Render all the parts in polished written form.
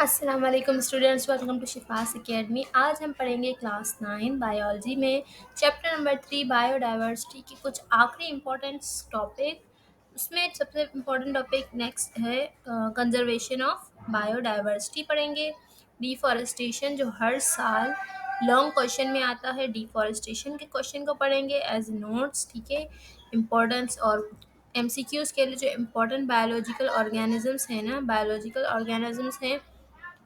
अस्सलाम वालेकुम students, welcome to शिफास academy. आज हम पढ़ेंगे क्लास 9 बायोलॉजी में चैप्टर नंबर 3 बायोडाइवर्सिटी की कुछ आखिरी इम्पोर्टेंट टॉपिक। उसमें सबसे इम्पोर्टेंट टॉपिक नेक्स्ट है कंजर्वेशन ऑफ बायोडाइवर्सिटी पढ़ेंगे। डिफॉरेस्टेशन जो हर साल लॉन्ग क्वेश्चन में आता है, डिफॉरेस्टेशन के क्वेश्चन को पढ़ेंगे एज नोट्स। ठीक है, इम्पोर्टेंस और एमसीक्यूज़ के लिए जो इम्पोर्टेंट बायोलॉजिकल ऑर्गेनिजम्स हैं ना, बायोलॉजिकल ऑर्गेनिजम्स हैं,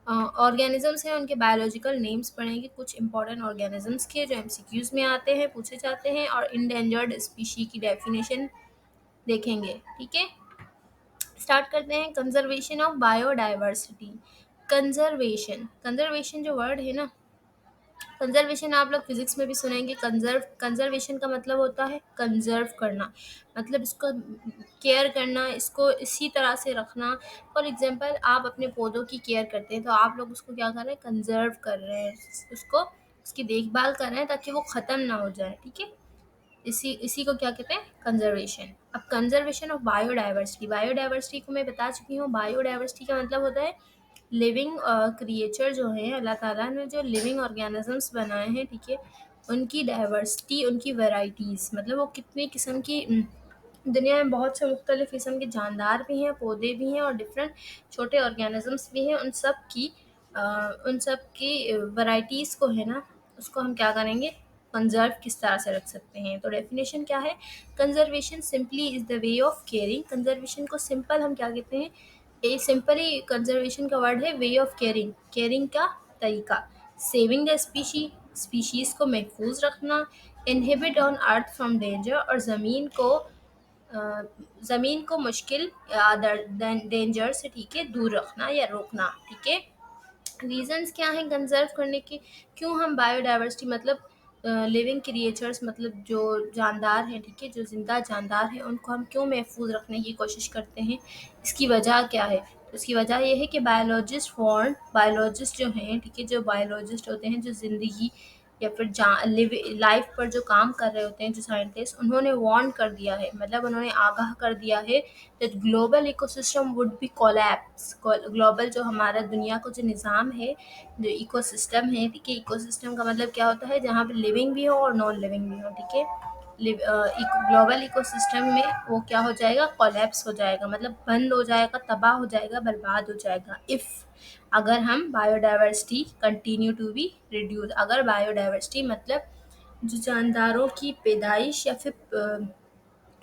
ऑर्गेनिजम्स हैं, उनके बायोलॉजिकल नेम्स पढ़ेंगे। कुछ इंपॉर्टेंट ऑर्गेनिजम्स के जो एमसीक्यूज में आते हैं, पूछे जाते हैं, और इंडेंजर्ड स्पीशी की डेफिनेशन देखेंगे। ठीक है, स्टार्ट करते हैं। Conservation of biodiversity. Conservation conservation जो वर्ड है ना, कंजर्वेशन आप लोग फिजिक्स में भी सुनेंगे। कंजर्वेशन का मतलब होता है कंजर्व करना, मतलब इसको केयर करना, इसको इसी तरह से रखना। फॉर एग्जांपल, आप अपने पौधों की केयर करते हैं तो आप लोग उसको क्या कर रहे हैं, कंजर्व कर रहे हैं, उसको उसकी देखभाल कर रहे हैं ताकि वो ख़त्म ना हो जाए। ठीक है, इसी इसी को क्या कहते हैं, कंजर्वेशन। अब कंजर्वेशन ऑफ बायोडाइवर्सिटी। बायोडाइवर्सिटी को मैं बता चुकी हूँ। बायोडाइवर्सिटी का मतलब होता है लिविंग क्रिएचर जो है, अल्लाह ताला ने जो लिविंग ऑर्गेनिजम्स बनाए हैं, ठीक है, उनकी डाइवर्सिटी, उनकी वैराइटीज़, मतलब वो कितने किस्म की दुनिया में बहुत से मुख्तलिफ़ किस्म के जानदार भी हैं, पौधे भी हैं, और डिफरेंट छोटे ऑर्गेनिजम्स भी हैं। उन सब की वैराइटीज़ को है ना, उसको हम क्या करेंगे, कंजर्व किस तरह से रख सकते हैं। तो डेफिनेशन क्या है, conservation simply is the way of caring. Conservation को सिंपल हम क्या कहते हैं, ए सिंपली कंजर्वेशन का वर्ड है वे ऑफ केयरिंग, केयरिंग का तरीका। सेविंग द स्पीशीज़ को महफूज रखना। Inhibit on earth from danger, और ज़मीन को मुश्किल या डेंजर से, ठीक है, दूर रखना या रोकना। ठीक है, रीजंस क्या हैं कंजर्व करने के, क्यों हम बायोडाइवर्सिटी मतलब लिविंग क्रिएचर्स, मतलब जो जानदार हैं, ठीक है, जो ज़िंदा जानदार हैं, उनको हम क्यों महफूज रखने की कोशिश करते हैं, इसकी वजह क्या है। तो इसकी वजह यह है कि बायोलॉजिस्ट जो हैं, ठीक है, जो बायोलॉजिस्ट होते हैं, जो ज़िंदगी या फिर लाइफ पर जो काम कर रहे होते हैं, जो साइंटिस्ट, उन्होंने वार्न कर दिया है, मतलब उन्होंने आगाह कर दिया है that global ecosystem would be collapse. Global जो हमारा दुनिया का जो निज़ाम है, जो इकोसिस्टम है, ठीक है, इकोसिस्टम का मतलब क्या होता है, जहाँ पे लिविंग भी हो और नॉन लिविंग भी हो। ठीक है, ग्लोबल इकोसिस्टम में वो क्या हो जाएगा, कोलैप्स हो जाएगा, मतलब बंद हो जाएगा, तबाह हो जाएगा, बर्बाद हो जाएगा। इफ़ अगर हम biodiversity continue to be reduce, अगर बायोडाइवर्सिटी मतलब जो जानदारों की पैदाइश या फिर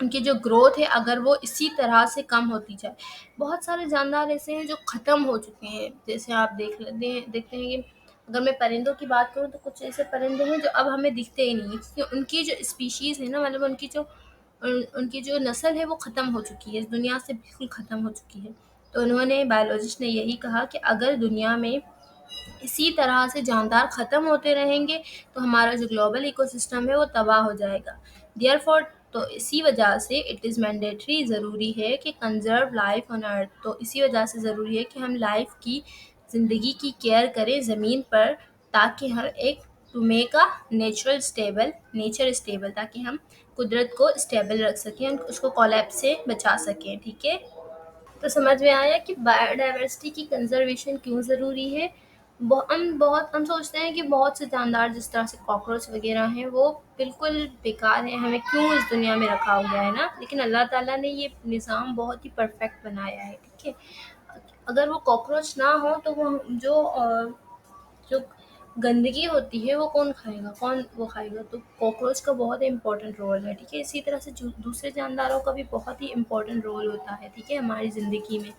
उनकी जो ग्रोथ है, अगर वो इसी तरह से कम होती जाए। बहुत सारे जानदार ऐसे हैं जो ख़त्म हो चुके हैं, जैसे आप देखते हैं कि अगर मैं परिंदों की बात करूँ तो कुछ ऐसे परिंदे हैं जो अब हमें दिखते ही नहीं हैं, क्योंकि उनकी जो स्पीशीज़ है ना, मतलब उनकी जो नस्ल है वो ख़त्म हो चुकी है, इस दुनिया से बिल्कुल ख़त्म हो चुकी है। तो उन्होंने, बायोलॉजिस्ट ने यही कहा कि अगर दुनिया में इसी तरह से जानदार ख़त्म होते रहेंगे तो हमारा जो ग्लोबल इकोसिस्टम है वो तबाह हो जाएगा। देयरफॉर, तो इसी वजह से इट इज़ मैंडेटरी, ज़रूरी है कि कंजर्व लाइफ ऑन अर्थ। तो इसी वजह से ज़रूरी है कि हम लाइफ की, ज़िंदगी की केयर करें ज़मीन पर, ताकि हर एक to make a nature stable, ताकि हम कुदरत को स्टेबल रख सकें, उसको कोलैप्स से बचा सकें। ठीक है, तो समझ में आया कि बायोडाइवर्सिटी की कंजर्वेशन क्यों ज़रूरी है। हम सोचते हैं कि बहुत से जानदार, जिस तरह से कॉकरोच वगैरह हैं, वो बिल्कुल बेकार हैं, हमें क्यों इस दुनिया में रखा हुआ है ना, लेकिन अल्लाह ताला ने ये निज़ाम बहुत ही परफेक्ट बनाया है। ठीक है, अगर वो कॉकरोच ना हो तो जो गंदगी होती है वो कौन वो खाएगा। तो कॉकरोच का बहुत ही इम्पोर्टेंट रोल है। ठीक है, इसी तरह से दूसरे जानदारों का भी बहुत ही इम्पोर्टेंट रोल होता है, ठीक है, हमारी ज़िंदगी में।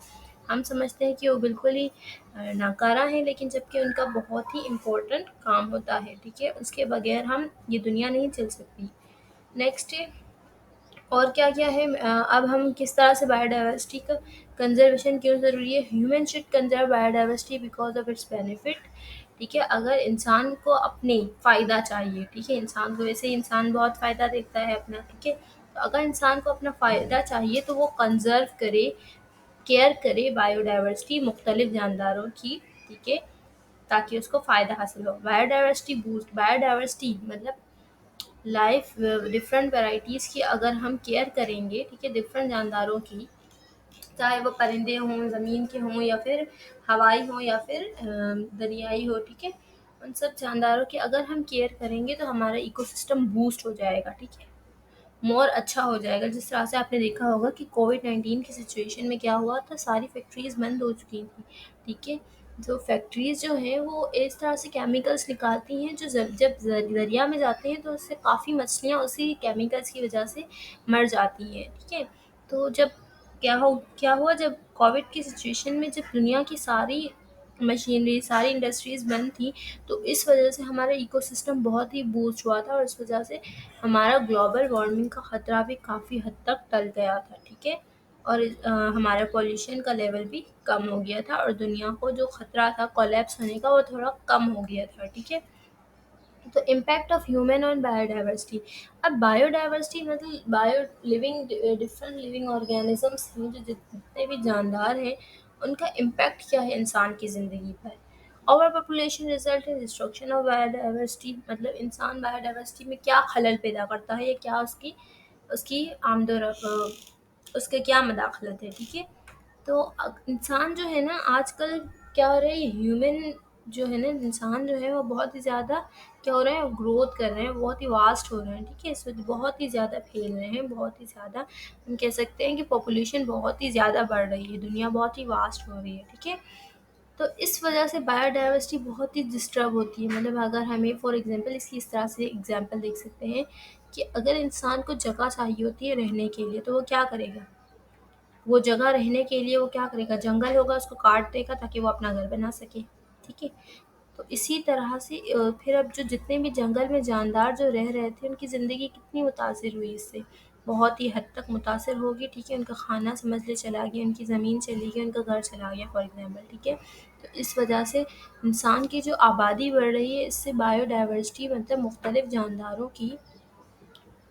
हम समझते हैं कि वो बिल्कुल ही नाकारा है, लेकिन जबकि उनका बहुत ही इम्पोर्टेंट काम होता है। ठीक है, उसके बगैर हम ये दुनिया नहीं चल सकती। नेक्स्ट है, और क्या-क्या है, अब हम किस तरह से बायोडाइवर्सिटी का कंज़र्वेशन क्यों ज़रूरी है। Human should conserve biodiversity because of its benefit. ठीक है, अगर इंसान को अपने फ़ायदा चाहिए, ठीक है, इंसान को, वैसे इंसान बहुत फ़ायदा देखता है अपना, ठीक है, तो अगर इंसान को अपना फ़ायदा चाहिए तो वो कंज़र्व करे, केयर करे बायोडाइवर्सिटी, मुख्तलिफ जानदारों की। ठीक है, ताकि उसको फ़ायदा हासिल हो। बायोडाइवर्सिटी मतलब डिफरेंट वैराइटीज़ की अगर हम केयर करेंगे, ठीक है, डिफरेंट जानदारों की, चाहे वो परिंदे हों, ज़मीन के हों या फिर हवाई हों या फिर दरियाई हो, ठीक है? उन सब जानदारों की अगर हम केयर करेंगे तो हमारा इकोसिस्टम बूस्ट हो जाएगा, ठीक है? मोर अच्छा हो जाएगा। जिस तरह से आपने देखा होगा कि कोविड-19 की सिचुएशन में क्या हुआ था, सारी फैक्ट्रीज़ बंद हो चुकी थी, ठीक है? जो फैक्ट्रीज़ जो हैं वो इस तरह से केमिकल्स निकालती हैं जो जब दरिया में जाते हैं तो उससे काफ़ी मछलियाँ उसी केमिकल्स की वजह से मर जाती हैं, ठीक है? तो जब क्या हुआ जब कोविड की सिचुएशन में जब दुनिया की सारी मशीनरी, सारी इंडस्ट्रीज़ बंद थी, तो इस वजह से हमारा इकोसिस्टम बहुत ही बूस्ट हुआ था और इस वजह से हमारा ग्लोबल वार्मिंग का ख़तरा भी काफ़ी हद तक टल गया था, ठीक है? और हमारा पॉल्यूशन का लेवल भी कम हो गया था और दुनिया को जो ख़तरा था कोलैप्स होने का वो थोड़ा कम हो गया था, ठीक है? तो impact of human on biodiversity. अब बायोडाइवर्सिटी मतलब डिफरेंट लिविंग ऑर्गेनिजम्स हैं जो जितने भी जानदार हैं उनका इम्पैक्ट क्या है इंसान की ज़िंदगी पर। Over population result in destruction of biodiversity मतलब इंसान बायोडाइवर्सिटी में क्या खलल पैदा करता है या क्या उसकी उसकी उसके क्या मदाखलत है, ठीक है? तो इंसान जो है ना आजकल क्या हो रहा है, ह्यूमन जो है ना इंसान जो है वो बहुत ही ज़्यादा क्या हो रहा है, ग्रोथ कर रहे हैं, बहुत ही वास्ट हो रहे हैं, ठीक है? इसमें बहुत ही ज़्यादा फैल रहे हैं, बहुत ही ज़्यादा हम कह सकते हैं कि पॉपुलेशन बहुत ही ज़्यादा बढ़ रही है, दुनिया बहुत ही वास्ट हो रही है, ठीक है? तो इस वजह से बायोडाइवर्सिटी बहुत ही डिस्टर्ब होती है। मतलब अगर हमें फॉर एग्जांपल इसकी इस तरह से एग्जांपल देख सकते हैं कि अगर इंसान को जगह चाहिए होती है रहने के लिए तो वो क्या करेगा? वो जगह रहने के लिए वो क्या करेगा, जंगल होगा उसको काट देगा ताकि वो अपना घर बना सके, ठीक है? तो इसी तरह से फिर अब जो जितने भी जंगल में जानदार जो रह रहे थे उनकी ज़िंदगी कितनी मुतासिर हुई इससे, बहुत ही हद तक मुतासिर होगी, ठीक है? उनका खाना समझ ले चला गया, उनकी ज़मीन चली गई, उनका घर चला गया फॉर एग्जांपल, ठीक है? तो इस वजह से इंसान की जो आबादी बढ़ रही है इससे बायोडाइवर्सिटी मतलब मुख्तलिफ जानदारों की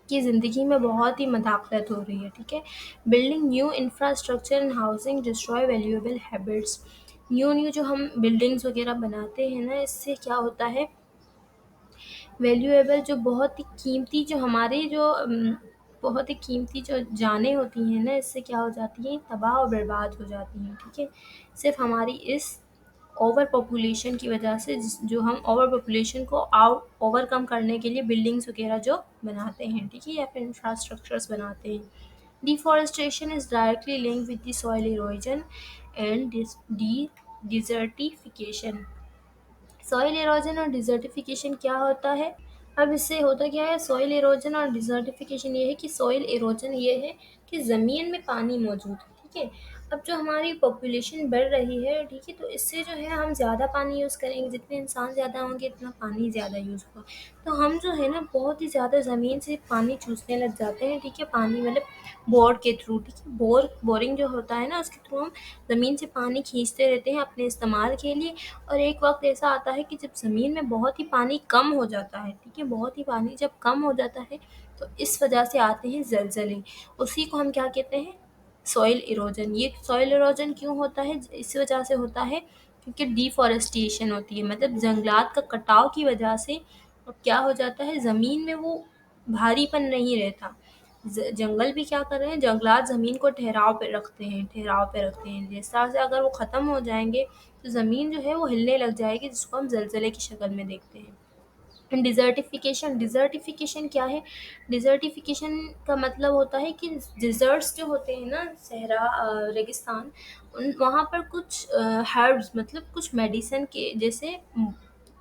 ज़िंदगी में बहुत ही मदाखलत हो रही है, ठीक है? Building new infrastructure and housing destroy valuable habits. New जो हम बिल्डिंग्स वगैरह बनाते हैं ना इससे क्या होता है, वैल्यूएबल जो बहुत ही कीमती जो हमारे जो बहुत ही कीमती जो जानें होती हैं ना इससे क्या हो जाती हैं, तबाह और बर्बाद हो जाती हैं, ठीक है? सिर्फ हमारी इस ओवर पॉपुलेशन की वजह से जो हम ओवर पॉपुलेशन को ओवरकम करने के लिए बिल्डिंग्स वगैरह जो बनाते हैं, ठीक है? या फिर इंफ्रास्ट्रक्चर्स बनाते हैं। Deforestation is directly linked with the soil erosion and desertification. Soil erosion और डिजर्टिफिकेशन क्या होता है? अब इससे होता क्या है, सॉइल इरोजन और डिजर्टिफिकेशन ये है कि सॉइल इरोजन ये है कि ज़मीन में पानी मौजूद है, ठीक है? अब जो हमारी पॉपुलेशन बढ़ रही है, ठीक है, तो इससे जो है हम ज़्यादा पानी यूज़ करेंगे, जितने इंसान ज़्यादा होंगे इतना पानी ज़्यादा यूज़ होगा। तो हम जो है ना बहुत ही ज़्यादा ज़मीन से पानी चूसने लग जाते हैं, ठीक है? पानी मतलब बोर के थ्रू, ठीक है? बोरिंग जो होता है ना उसके थ्रू हम ज़मीन से पानी खींचते रहते हैं अपने इस्तेमाल के लिए। और एक वक्त ऐसा आता है कि जब ज़मीन में बहुत ही पानी कम हो जाता है, ठीक है? बहुत ही पानी जब कम हो जाता है तो इस वजह से आते हैं ज़लज़ले। उसी को हम क्या कहते हैं, सॉइल इरोजन। ये सॉइल इरोजन क्यों होता है, इस वजह से होता है क्योंकि डिफॉरेस्टेशन होती है, मतलब जंगलात का कटाव की वजह से अब क्या हो जाता है, ज़मीन में वो भारीपन नहीं रहता। जंगल भी क्या कर रहे हैं, जंगलात ज़मीन को ठहराव पे रखते हैं। जिस तरह से अगर वो ख़त्म हो जाएंगे तो ज़मीन जो है वो हिलने लग जाएगी, जिसको हम ज़लज़ले की शक्ल में देखते हैं। डिज़र्टिफ़िकेशन, डिज़र्टिफ़िकेशन क्या है? डिज़र्टिफ़िकेशन का मतलब होता है कि डिज़र्ट्स जो होते हैं ना, सहरा रेगिस्तान, उन वहाँ पर कुछ हर्ब्स मतलब कुछ मेडिसिन के जैसे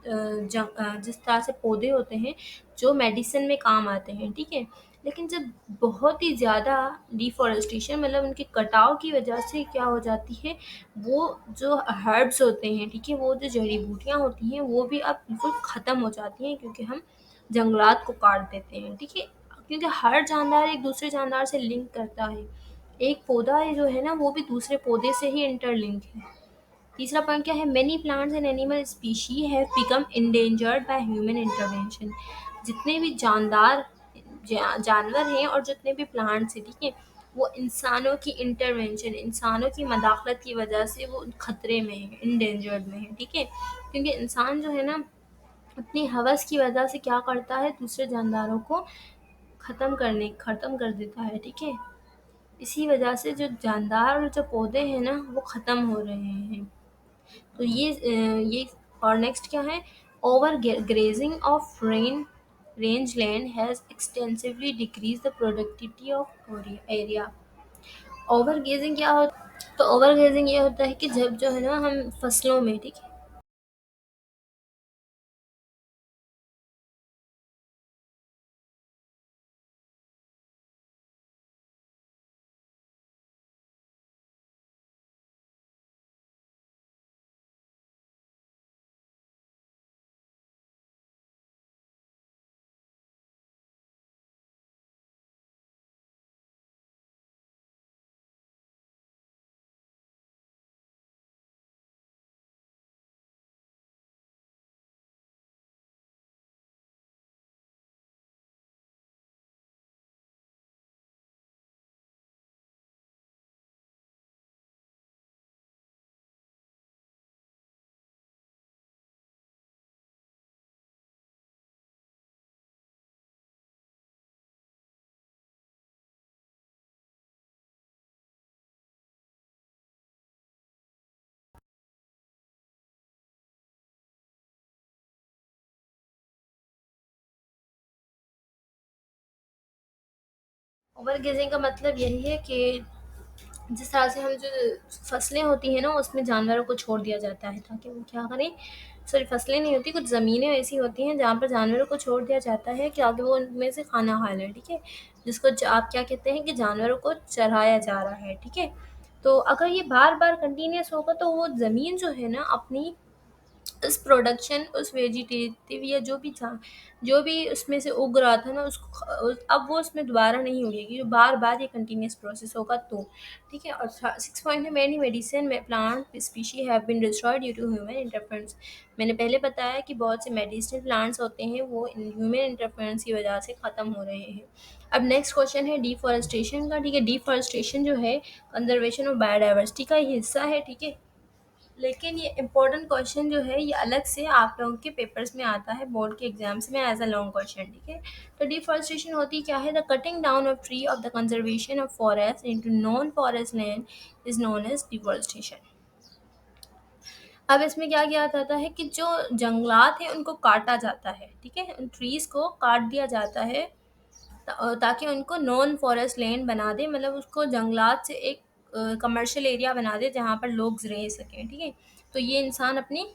जिस तरह से पौधे होते हैं जो मेडिसिन में काम आते हैं, ठीक है? लेकिन जब बहुत ही ज़्यादा डिफ़ॉरेस्टेशन मतलब उनके कटाव की वजह से क्या हो जाती है, वो जो हर्ब्स होते हैं, ठीक है? वो जो जड़ी-बूटियाँ होती हैं वो भी अब बिल्कुल ख़त्म हो जाती हैं क्योंकि हम जंगलात को काट देते हैं, ठीक है? क्योंकि हर जानदार एक दूसरे जानदार से लिंक करता है। एक पौधा है जो है ना वो भी दूसरे पौधे से ही इंटरलिंक है। तीसरा पॉइंट क्या है, many plants and animal species have become endangered by human intervention. जितने भी जानवर हैं और जितने भी प्लांट्स हैं, ठीक है, वो इंसानों की इंटरवेंशन, इंसानों की मदाखलत की वजह से वो खतरे में है, इंडेंजर्ड में है, ठीक है? क्योंकि इंसान जो है ना अपनी हवस की वजह से क्या करता है, दूसरे जानदारों को ख़त्म कर देता है, ठीक है? इसी वजह से जो जानदार जो पौधे हैं ना वो ख़त्म हो रहे हैं। तो ये और नेक्स्ट क्या है, over grazing of range land has extensively decrease the productivity of area. Over grazing क्या होता है? तो ओवर ग्रेजिंग ये होता है कि जब जो है ना हम फसलों में, ठीक है, ओवर ग्रेजिंग का मतलब यही है कि जिस तरह से हम जो फसलें होती हैं ना उसमें जानवरों को छोड़ दिया जाता है ताकि वो क्या करें, सॉरी फसलें नहीं होती, कुछ ज़मीनें ऐसी होती हैं जहाँ पर जानवरों को छोड़ दिया जाता है कि आगे वो उनमें से खाना खा लें, ठीक है, जिसको आप क्या कहते हैं कि जानवरों को चराया जा रहा है, ठीक है। तो अगर ये बार बार कंटिन्यूस होगा तो वो ज़मीन जो है ना अपनी उस प्रोडक्शन, उस वेजिटेटिव या जो भी उसमें से उग रहा था ना उसको अब वो उसमें दोबारा नहीं उगेगी, जो बार बार ये कंटिन्यूस प्रोसेस होगा तो, ठीक है। और 6 पॉइंट है, मैनी मेडिसिन में plant species have been destroyed due to human interference. मैंने पहले बताया कि बहुत से मेडिसिनल प्लांट्स होते हैं वो ह्यूमन इंटरफेरेंस की वजह से ख़त्म हो रहे हैं। अब नेक्स्ट क्वेश्चन है डिफॉरेस्टेशन का, ठीक है। डिफॉरेस्टेशन जो है कंजर्वेशन ऑफ बायोडाइवर्सिटी का ही हिस्सा है, ठीक है। लेकिन ये इम्पोर्टेंट क्वेश्चन जो है ये अलग से आप लोगों के पेपर्स में आता है, बोर्ड के एग्जाम्स में एज अ लॉन्ग क्वेश्चन, ठीक है। तो डिफॉरेस्टेशन होती क्या है, the cutting down of tree of the conservation of forest into non forest land is known as deforestation. अब इसमें क्या किया जाता है कि जो जंगलात हैं उनको काटा जाता है, ठीक है, उन ट्रीज को काट दिया जाता है ताकि उनको नॉन फॉरेस्ट लैंड बना दे, मतलब उसको जंगलात से एक कमर्शियल एरिया बना दे जहाँ पर लोग रह सकें, ठीक है। तो ये इंसान अपनी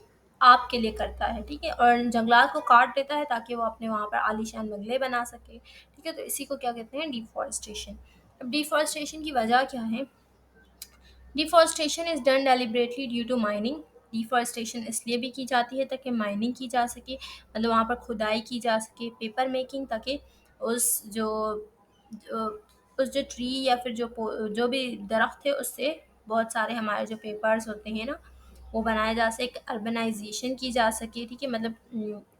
आप के लिए करता है, ठीक है, और जंगलात को काट देता है ताकि वो अपने वहाँ पर आलीशान बंगले बना सके, ठीक है। तो इसी को क्या कहते हैं, डिफॉरेस्टेशन। अब डिफॉरेस्टेशन की वजह क्या है, deforestation is done deliberately due to mining. Deforestation इसलिए भी की जाती है ताकि माइनिंग की जा सके, मतलब वहाँ पर खुदाई की जा सके, पेपर मेकिंग, ताकि उस जो उस जो ट्री या फिर जो भी दरख्त है उससे बहुत सारे हमारे जो पेपर्स होते हैं ना वो बनाए जा सके, अर्बनाइजेशन की जा सके, ठीक है, मतलब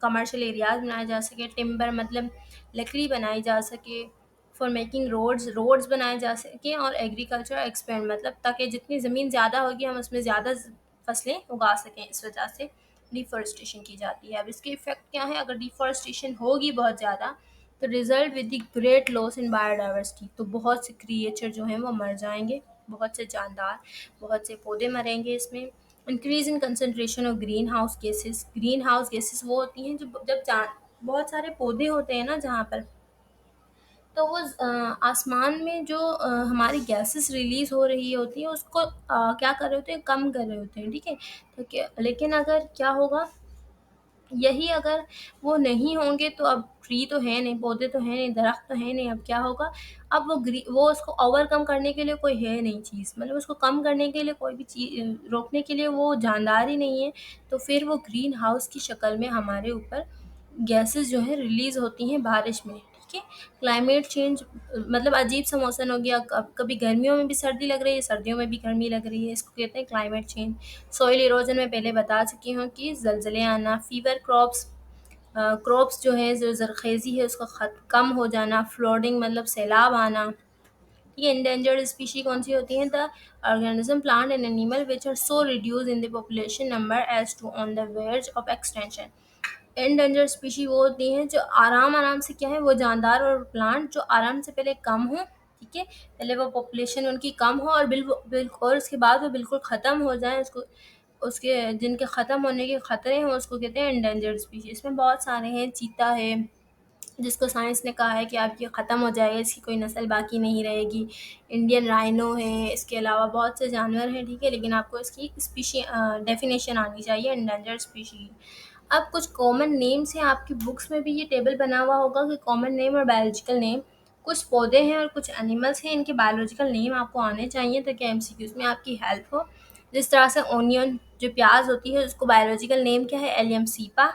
कमर्शियल एरियाज बनाए जा सके, टिम्बर मतलब लकड़ी बनाई जा सके, फॉर मेकिंग रोड्स बनाए जा सकें, और एग्रीकल्चर एक्सपेंड मतलब ताकि जितनी ज़मीन ज़्यादा होगी हम उसमें ज़्यादा फसलें उगा सकें, इस वजह से डिफॉरेस्टेशन की जाती है। अब इसके इफ़ेक्ट क्या है, अगर डिफॉरेस्टेशन होगी बहुत ज़्यादा तो result with the great loss in biodiversity, तो बहुत से क्रिएचर जो हैं वो मर जाएंगे, बहुत से जानदार, बहुत से पौधे मरेंगे इसमें। Increase in concentration of green house gases वो होती हैं जो जब बहुत सारे पौधे होते हैं ना जहाँ पर, तो वो आसमान में जो हमारी गैसेस रिलीज़ हो रही होती हैं उसको क्या कर रहे होते हैं, कम कर रहे होते हैं, ठीक है। तो क्या, लेकिन अगर क्या होगा, यही अगर वो नहीं होंगे तो अब ट्री तो है नहीं, पौधे तो हैं नहीं, दरख्त तो है नहीं, अब क्या होगा, अब वो उसको ओवरकम करने के लिए कोई है नहीं चीज़, मतलब उसको कम करने के लिए कोई भी चीज़ रोकने के लिए वो जानदार ही नहीं है। तो फिर वो ग्रीन हाउस की शक्ल में हमारे ऊपर गैसेस जो है रिलीज़ होती हैं बारिश में, ठीक है। क्लाइमेट चेंज मतलब अजीब सा मौसम हो गया, कभी गर्मियों में भी सर्दी लग रही है, सर्दियों में भी गर्मी लग रही है, इसको कहते हैं क्लाइमेट चेंज। सॉइल इरोजन में पहले बता चुकी हूँ कि ज़लज़ले आना, फीवर क्रॉप्स जो है जो ज़रख़ेज़ी है उसका कम हो जाना, फ्लडिंग मतलब सैलाब आना, ये इंडेंजर्ड स्पीशी कौन सी होती हैं, the organism plant and animal which are so reduce in the population number as to on the verge of extension. Endangered species वो होती हैं जो आराम आराम से क्या है, वो जानदार और प्लांट जो आराम से पहले कम हो ठीक है। पहले वो पॉपुलेशन उनकी कम हो और और उसके बाद वो बिल्कुल ख़त्म हो जाए, उसको उसके जिनके ख़त्म होने के ख़तरे हों उसको कहते हैं एंडेंजर्ड स्पीशीज़। इसमें बहुत सारे हैं, चीता है जिसको साइंस ने कहा है कि अब ये ख़त्म हो जाएगा, इसकी कोई नस्ल बाकी नहीं रहेगी। इंडियन राइनो है, इसके अलावा बहुत से जानवर हैं, ठीक है, लेकिन आपको इसकी स्पीशी डेफिनेशन आनी चाहिए एंडेंजर्ड स्पीशी। अब कुछ कॉमन नेम्स हैं, आपकी बुक्स में भी ये टेबल बना हुआ होगा कि कॉमन नेम और बायोलॉजिकल नेम। कुछ पौधे हैं और कुछ एनिमल्स हैं, इनके बायोलॉजिकल नेम आपको आने चाहिए ताकि एमसीक्यूज़ में आपकी हेल्प हो। जिस तरह से ओनियन जो प्याज होती है उसको बायोलॉजिकल नेम क्या है, एलियम सीपा।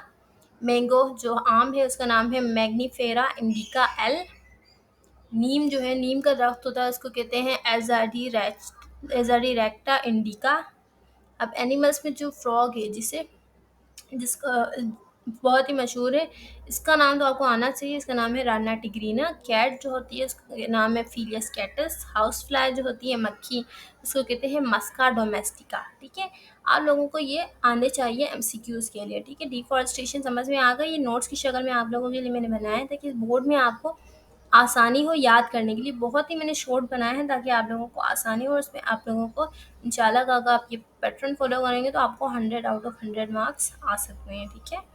मैंगो जो आम है उसका नाम है मैग्नीफेरा इंडिका एल। नीम जो है, नीम का दरख्त होता है उसको कहते हैं एजाडी रेक्टा इंडिका। अब एनिमल्स में जो फ्रॉग है जिसका बहुत ही मशहूर है, इसका नाम तो आपको आना चाहिए, इसका नाम है राना टिग्रीना। कैट जो होती है उसका नाम है फीलियस कैटस। हाउस फ्लाई जो होती है मक्खी, उसको कहते हैं मस्का डोमेस्टिका। ठीक है, आप लोगों को ये आने चाहिए एमसीक्यूज़ के लिए। ठीक है, डिफॉरेस्टेशन समझ में आ गई। ये नोट्स की शक्ल में आप लोगों के लिए मैंने बनाया है ताकि बोर्ड में आपको आसानी हो याद करने के लिए। बहुत ही मैंने शॉर्ट बनाए हैं ताकि आप लोगों को आसानी हो, और उसमें आप लोगों को इंशाल्लाह अगर आप ये पैटर्न फॉलो करेंगे तो आपको 100 आउट ऑफ 100 मार्क्स आ सकते हैं। ठीक है,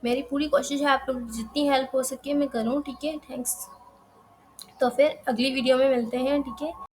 मेरी पूरी कोशिश है आप लोग जितनी हेल्प हो सके मैं करूँ। ठीक है, थैंक्स। तो फिर अगली वीडियो में मिलते हैं। ठीक है।